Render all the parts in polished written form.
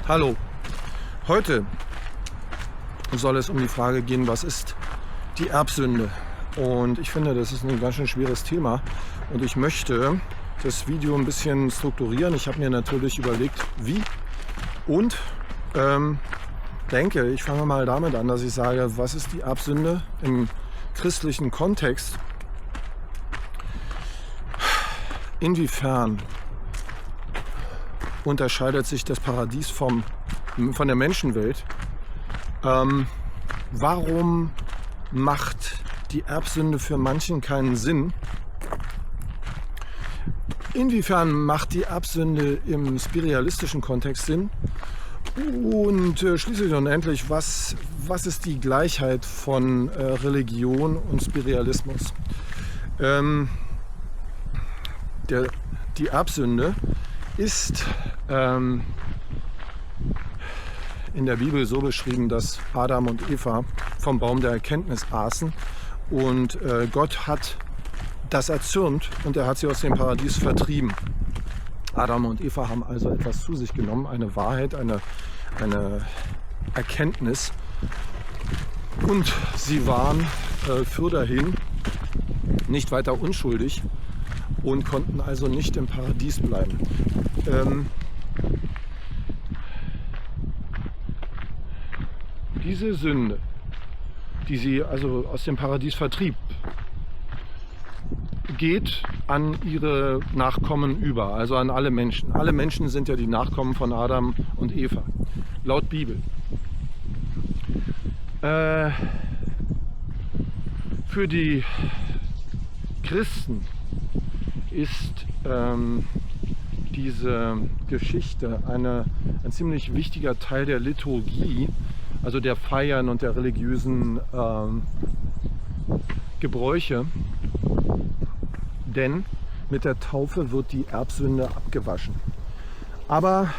Hallo, heute soll es um die Frage gehen, was ist die Erbsünde? Und ich finde, das ist ein ganz schön schweres Thema und ich möchte das Video ein bisschen strukturieren. Ich habe mir natürlich überlegt, wie und denke, ich fange mal damit an, dass ich sage, was ist die Erbsünde im christlichen Kontext? Inwiefern unterscheidet sich das Paradies von der Menschenwelt? Warum macht die Erbsünde für manchen keinen Sinn? Inwiefern macht die Erbsünde im spiritualistischen Kontext Sinn? Und schließlich und endlich, was ist die Gleichheit von Religion und Spiritualismus? Die Erbsünde ist in der Bibel so beschrieben, dass Adam und Eva vom Baum der Erkenntnis aßen und Gott hat das erzürnt und er hat sie aus dem Paradies vertrieben. Adam und Eva haben also etwas zu sich genommen, eine Wahrheit, eine Erkenntnis, und sie waren fürderhin nicht weiter unschuldig und konnten also nicht im Paradies bleiben. Diese Sünde, die sie also aus dem Paradies vertrieb, geht an ihre Nachkommen über, also an alle Menschen. Alle Menschen sind ja die Nachkommen von Adam und Eva, laut Bibel. Für die Christen ist diese Geschichte ein ziemlich wichtiger Teil der Liturgie, also der Feiern und der religiösen Gebräuche. Denn mit der Taufe wird die Erbsünde abgewaschen. Aber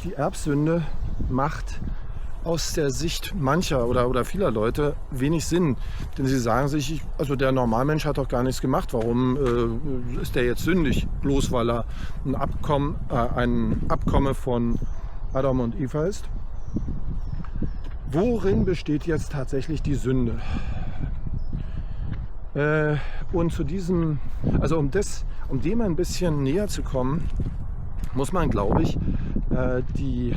die Erbsünde macht aus der Sicht mancher oder vieler Leute wenig Sinn. Denn sie sagen sich, also der Normalmensch hat doch gar nichts gemacht. Warum ist der jetzt sündig? Bloß weil er ein Abkomme von Adam und Eva ist. Worin besteht jetzt tatsächlich die Sünde? Und zu diesem, also um dem ein bisschen näher zu kommen, muss man, glaube ich, die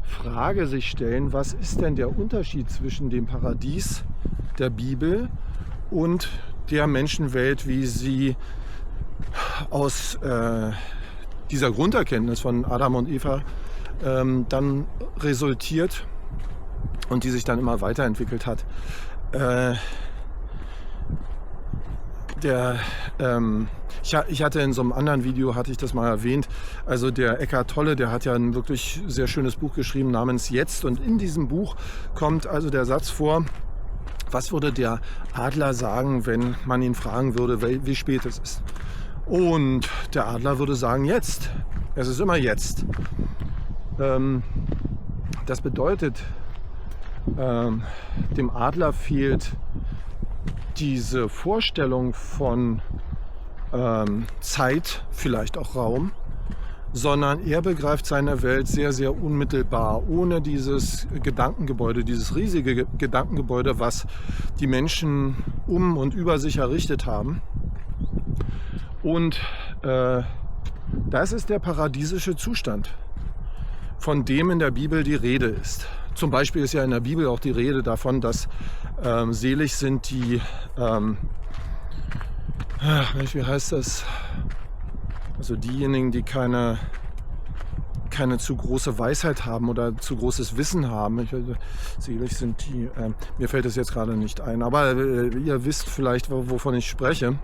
Frage sich stellen, was ist denn der Unterschied zwischen dem Paradies der Bibel und der Menschenwelt, wie sie aus dieser Grunderkenntnis von Adam und Eva dann resultiert und die sich dann immer weiterentwickelt hat. Ich hatte in so einem anderen Video, hatte ich das mal erwähnt, also der Eckhart Tolle, der hat ja ein wirklich sehr schönes Buch geschrieben namens Jetzt, und in diesem Buch kommt also der Satz vor, was würde der Adler sagen, wenn man ihn fragen würde, wie spät es ist? Und der Adler würde sagen, jetzt. Es ist immer jetzt. Das bedeutet, dem Adler fehlt diese Vorstellung von Zeit, vielleicht auch Raum, sondern er begreift seine Welt sehr, sehr unmittelbar, ohne dieses Gedankengebäude, dieses riesige Gedankengebäude, was die Menschen um und über sich errichtet haben. Und das ist der paradiesische Zustand, von dem in der Bibel die Rede ist. Zum Beispiel ist ja in der Bibel auch die Rede davon, dass selig sind die, wie heißt das? Also diejenigen, die keine zu große Weisheit haben oder zu großes Wissen haben. Selig sind die, mir fällt es jetzt gerade nicht ein, aber ihr wisst vielleicht, wovon ich spreche.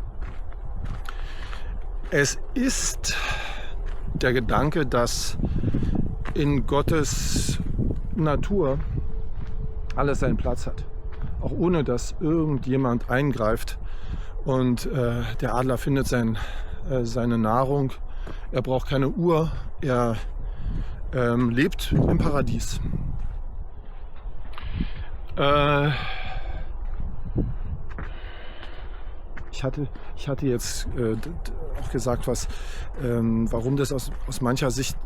Es ist der Gedanke, dass in Gottes Natur alles seinen Platz hat, auch ohne dass irgendjemand eingreift, und der Adler findet seine Nahrung, er braucht keine Uhr, er lebt im Paradies. Ich hatte jetzt auch gesagt, warum das aus mancher Sicht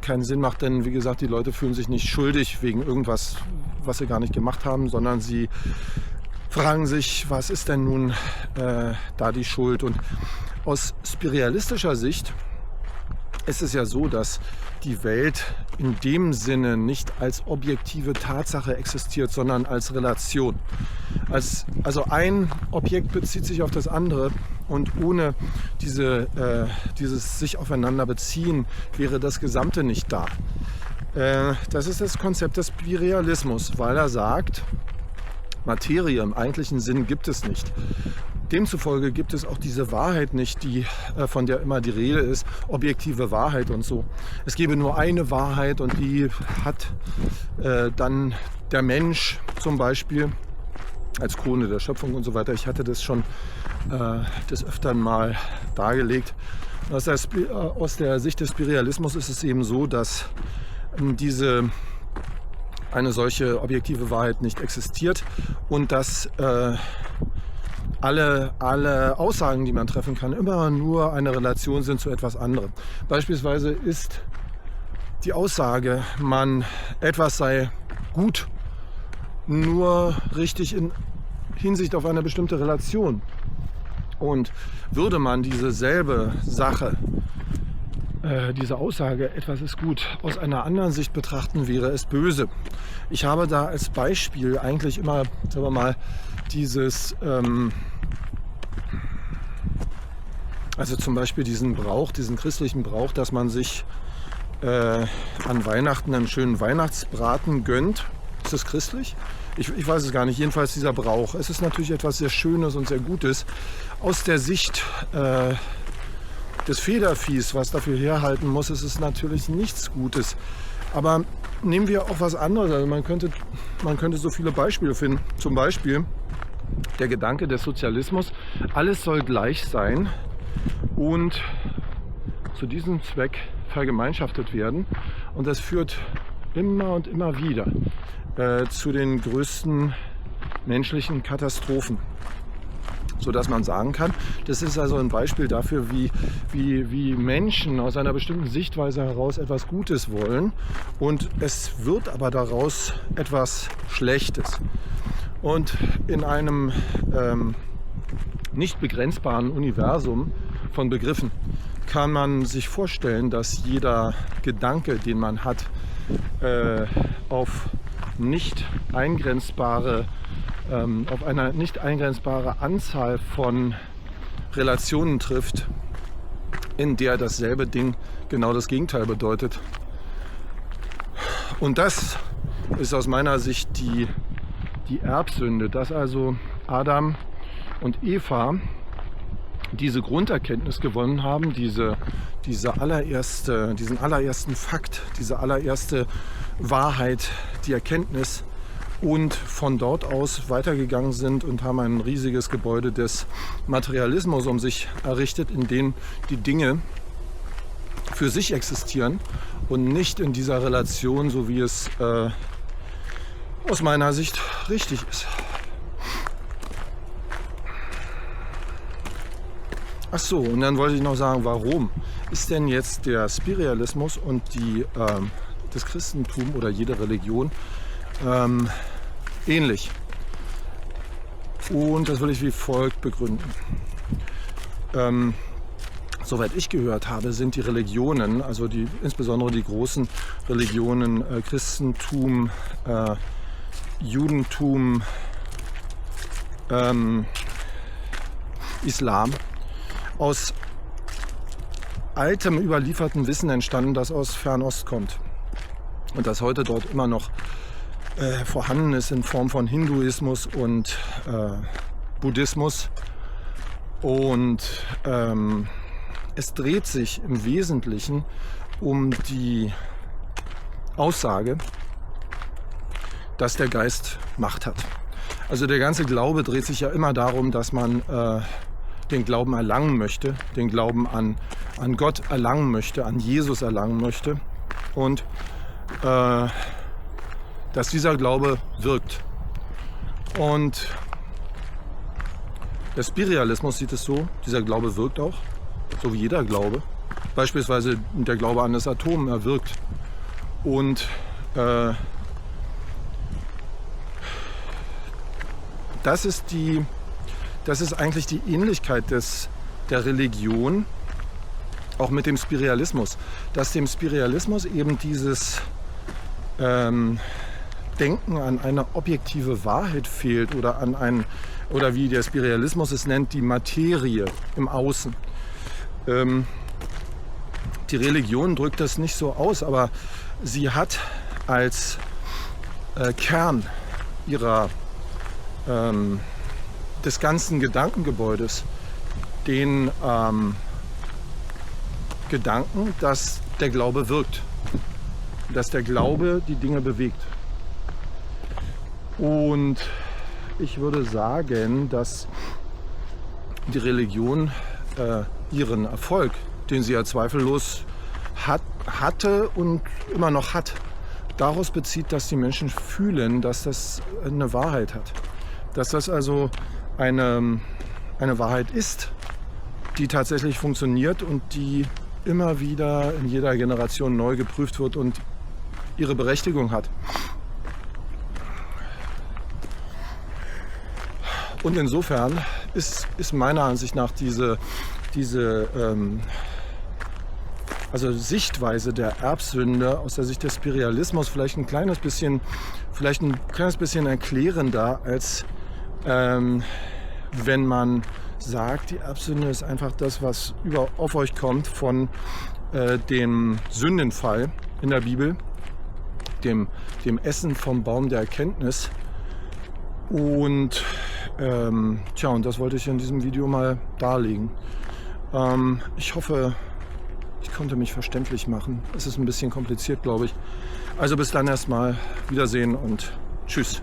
keinen Sinn macht, denn wie gesagt, die Leute fühlen sich nicht schuldig wegen irgendwas, was sie gar nicht gemacht haben, sondern sie fragen sich, was ist denn nun da die Schuld? Und aus spiritualistischer Sicht ist es ja so, dass die Welt in dem Sinne nicht als objektive Tatsache existiert, sondern als Relation. Also ein Objekt bezieht sich auf das andere und ohne dieses sich aufeinander beziehen wäre das Gesamte nicht da. Das ist das Konzept des Spiritualismus, weil er sagt, Materie im eigentlichen Sinn gibt es nicht. Demzufolge gibt es auch diese Wahrheit nicht, von der immer die Rede ist, objektive Wahrheit und so. Es gäbe nur eine Wahrheit und die hat dann der Mensch zum Beispiel als Krone der Schöpfung und so weiter. Ich hatte das schon des Öfteren mal dargelegt. Aus der Sicht des Spiritualismus ist es eben so, dass eine solche objektive Wahrheit nicht existiert und dass alle Aussagen, die man treffen kann, immer nur eine Relation sind zu etwas anderem. Beispielsweise ist die Aussage, etwas sei gut, nur richtig in Hinsicht auf eine bestimmte Relation. Und würde man dieselbe Sache, diese Aussage, etwas ist gut, aus einer anderen Sicht betrachten, wäre es böse. Ich habe da als Beispiel eigentlich immer, sagen wir mal, also zum Beispiel diesen christlichen Brauch, dass man sich an Weihnachten einen schönen Weihnachtsbraten gönnt. Ist das christlich? Ich weiß es gar nicht. Jedenfalls dieser Brauch. Es ist natürlich etwas sehr Schönes und sehr Gutes. Aus der Sicht des Federviehs, was dafür herhalten muss, ist es natürlich nichts Gutes. Aber nehmen wir auch was anderes. Also man könnte so viele Beispiele finden. Zum Beispiel der Gedanke des Sozialismus. Alles soll gleich sein und zu diesem Zweck vergemeinschaftet werden. Und das führt immer und immer wieder zu den größten menschlichen Katastrophen. Sodass man sagen kann, das ist also ein Beispiel dafür, wie Menschen aus einer bestimmten Sichtweise heraus etwas Gutes wollen und es wird aber daraus etwas Schlechtes. Und in einem nicht begrenzbaren Universum von Begriffen kann man sich vorstellen, dass jeder Gedanke, den man hat, auf eine nicht eingrenzbare Anzahl von Relationen trifft, in der dasselbe Ding genau das Gegenteil bedeutet. Und das ist aus meiner Sicht die Erbsünde, dass also Adam und Eva diese Grunderkenntnis gewonnen haben, diesen allerersten Fakt, diese allererste Wahrheit, die Erkenntnis, und von dort aus weitergegangen sind und haben ein riesiges Gebäude des Materialismus um sich errichtet, in dem die Dinge für sich existieren und nicht in dieser Relation, so wie es aus meiner Sicht richtig ist. Ach so, und dann wollte ich noch sagen, warum ist denn jetzt der Spiritualismus und das Christentum oder jede Religion ähnlich? Und das will ich wie folgt begründen. Soweit ich gehört habe, sind die Religionen, also insbesondere die großen Religionen, Christentum, Judentum, Islam, aus altem überlieferten Wissen entstanden, das aus Fernost kommt und das heute dort immer noch vorhanden ist in Form von Hinduismus und Buddhismus. Und es dreht sich im Wesentlichen um die Aussage, dass der Geist Macht hat. Also der ganze Glaube dreht sich ja immer darum, dass man den Glauben erlangen möchte, den Glauben an Gott erlangen möchte, an Jesus erlangen möchte und dass dieser Glaube wirkt. Und der Spiritualismus sieht es so, dieser Glaube wirkt auch, so wie jeder Glaube, beispielsweise der Glaube an das Atom erwirkt. Und das ist eigentlich die Ähnlichkeit der Religion auch mit dem Spiritualismus. Dass dem Spiritualismus eben dieses Denken an eine objektive Wahrheit fehlt oder oder wie der Spiritualismus es nennt, die Materie im Außen. Die Religion drückt das nicht so aus, aber sie hat als Kern des ganzen Gedankengebäudes den Gedanken, dass der Glaube wirkt, dass der Glaube die Dinge bewegt. Und ich würde sagen, dass die Religion ihren Erfolg, den sie ja zweifellos hatte und immer noch hat, daraus bezieht, dass die Menschen fühlen, dass das eine Wahrheit hat. Dass das also eine Wahrheit ist, die tatsächlich funktioniert und die immer wieder in jeder Generation neu geprüft wird und ihre Berechtigung hat. Und insofern ist meiner Ansicht nach diese Sichtweise der Erbsünde aus der Sicht des Spiritualismus vielleicht ein kleines bisschen erklärender, als wenn man sagt, die Erbsünde ist einfach das, was auf euch kommt von dem Sündenfall in der Bibel, dem Essen vom Baum der Erkenntnis. Und und das wollte ich in diesem Video mal darlegen. Ich hoffe, ich konnte mich verständlich machen. Es ist ein bisschen kompliziert, glaube ich. Also bis dann erstmal. Wiedersehen und tschüss.